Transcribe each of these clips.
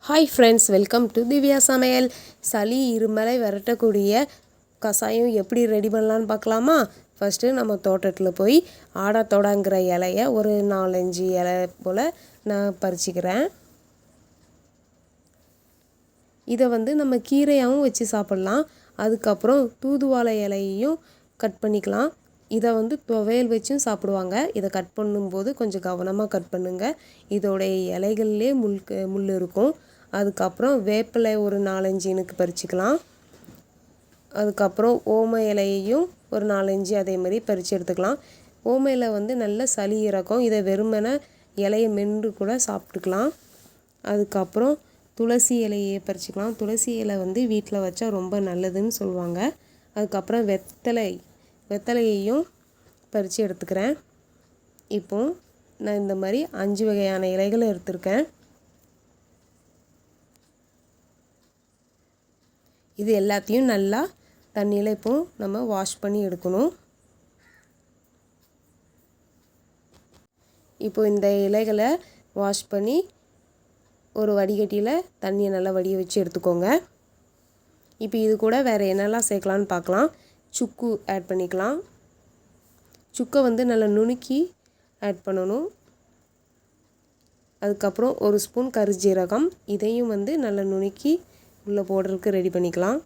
Hi friends, welcome to Divya samayal. சளி இருமலை விரட்டக்கூடிய கசாயம் எப்படி ரெடி பண்ணலான்னு பார்க்கலாமா? ஃபஸ்ட்டு நம்ம தோட்டத்தில் போய் ஆடாத்தோடாங்கிற இலையை ஒரு 4-5 இலை போல் நான் பறிச்சிக்கிறேன். இதை நம்ம கீரையாகவும் வச்சு சாப்பிட்லாம். அதுக்கப்புறம் தூதுவாழை இலையையும் கட் பண்ணிக்கலாம். இதை துவையல் வச்சும் சாப்பிடுவாங்க. இதை கட் பண்ணும்போது கொஞ்சம் கவனமாக கட் பண்ணுங்கள். இதோடைய இலைகள்லே முள் இருக்கும். அதுக்கப்புறம் வேப்பிலை ஒரு 4-5 இனுக்கு பறிச்சிக்கலாம். அதுக்கப்புறம் ஓம இலையையும் ஒரு 4-5 அதே மாதிரி பறித்து எடுத்துக்கலாம். ஓம இலை நல்ல சளி இறக்கும். இதை வெறுமனே இலையை மென்று கூட சாப்பிட்டுக்கலாம். அதுக்கப்புறம் துளசி இலையை பறிச்சிக்கலாம். துளசி இலை வீட்டில் வச்சா ரொம்ப நல்லதுன்னு சொல்லுவாங்க. அதுக்கப்புறம் வெத்தலையையும் பறித்து எடுத்துக்கிறேன். இப்போது நான் இந்த மாதிரி 5 வகையான இலைகளை எடுத்திருக்கேன். இது எல்லாத்தையும் நல்லா தண்ணியில் இப்போது நம்ம வாஷ் பண்ணி எடுக்கணும். இப்போது இந்த இலைகளை வாஷ் பண்ணி ஒரு வடிகட்டியில் தண்ணியை நல்லா வடிய வச்சு எடுத்துக்கோங்க. இப்போ இது கூட வேறு என்னெல்லாம் சேர்க்கலான்னு பார்க்கலாம். சுக்கு ஆட் பண்ணிக்கலாம். சுக்கை நல்லா நுணுக்கி ஆட் பண்ணணும். அதுக்கப்புறம் ஒரு ஸ்பூன் கருஞ்சீரகம், இதையும் நல்லா நுணுக்கி உள்ளே போடுறதுக்கு ரெடி பண்ணிக்கலாம்.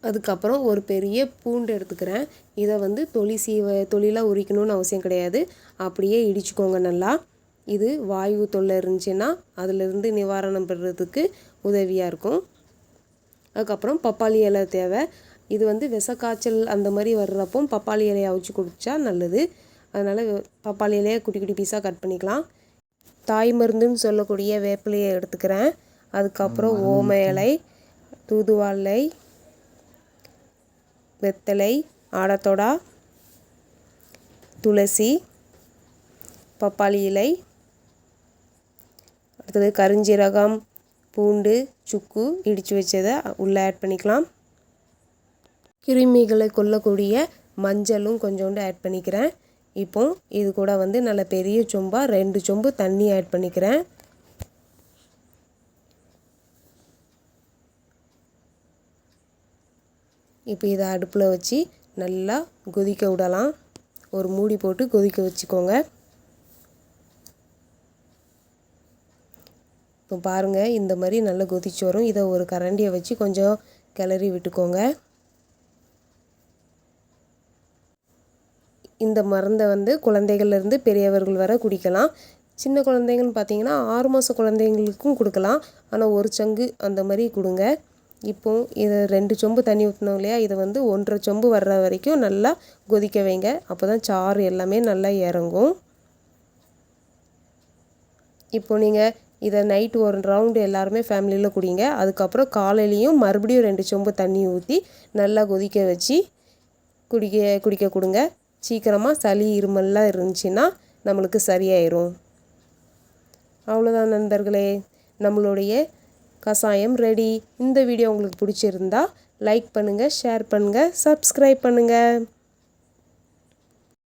அதுக்கப்புறம் ஒரு பெரிய பூண்டு எடுத்துக்கிறேன். இதை தொலிலாம் உரிக்கணும்னு அவசியம் கிடையாது. அப்படியே இடிச்சுக்கோங்க நல்லா. இது வாயு தொல்லை இருந்துச்சுன்னா அதிலிருந்து நிவாரணம் பெறுறதுக்கு உதவியாக இருக்கும். அதுக்கப்புறம் பப்பாளி இலை தேவை. இது விஷக்காய்ச்சல் அந்த மாதிரி வர்றப்போ பப்பாளி இலையை அவிச்சு குடித்தா நல்லது. அதனால் பப்பாளி இலையை குட்டி குட்டி பீஸாக கட் பண்ணிக்கலாம். தாய் மருந்துன்னு சொல்லக்கூடிய வேப்பிலையை எடுத்துக்கிறேன். அதுக்கப்புறம் ஓம இலை, தூதுவாழை, வெத்தலை, ஆடாத்தோடா, துளசி, பப்பாளி இலை, அடுத்தது கருஞ்சீரகம், பூண்டு, சுக்கு இடித்து வச்சதை உள்ளே ஆட் பண்ணிக்கலாம். கிருமிகளை கொல்லக்கூடிய மஞ்சளும் கொஞ்சோண்டு ஆட் பண்ணிக்கிறேன். இப்போ இது கூட நல்ல பெரிய சொம்பாக 2 சொம்பு தண்ணி ஆட் பண்ணிக்கிறேன். இப்போ இதை அடுப்பில் வச்சு நல்லா கொதிக்க விடலாம். ஒரு மூடி போட்டு கொதிக்க வச்சுக்கோங்க. இப்போ பாருங்கள், இந்த மாதிரி நல்லா கொதிச்சு வரும். இதை ஒரு கரண்டியை வச்சு கொஞ்சம் கிளறி விட்டுக்கோங்க. இந்த மருந்தை குழந்தைகள்லேருந்து பெரியவர்கள் வரை குடிக்கலாம். சின்ன குழந்தைங்கன்னு பார்த்தீங்கன்னா 6 மாத குழந்தைங்களுக்கும் கொடுக்கலாம். ஆனால் ஒரு சங்கு அந்த மாதிரி கொடுங்க. இப்போது இதை 2 சொம்பு தண்ணி ஊற்றினோம் இல்லையா, இதை 1.5 சொம்பு வர்ற வரைக்கும் நல்லா கொதிக்க வைங்க. அப்போ தான் சாறு எல்லாமே நல்லா இறங்கும். இப்போ நீங்கள் இதை நைட்டு ஒரு ரவுண்டு எல்லாருமே ஃபேமிலியில் குடிங்க. அதுக்கப்புறம் காலையிலையும் மறுபடியும் 2 சொம்பு தண்ணி ஊற்றி நல்லா கொதிக்க வச்சு குடிக்க கொடுங்க. சீக்கிரமாக சளி இருமல்லாம் இருந்துச்சுன்னா நம்மளுக்கு சரியாயிரும். அவ்வளோதான் நண்பர்களே, நம்மளுடைய கசாயம் ரெடி. இந்த வீடியோ உங்களுக்கு பிடிச்சிருந்தா லைக் பண்ணுங்கள், ஷேர் பண்ணுங்கள், சப்ஸ்கிரைப் பண்ணுங்கள்.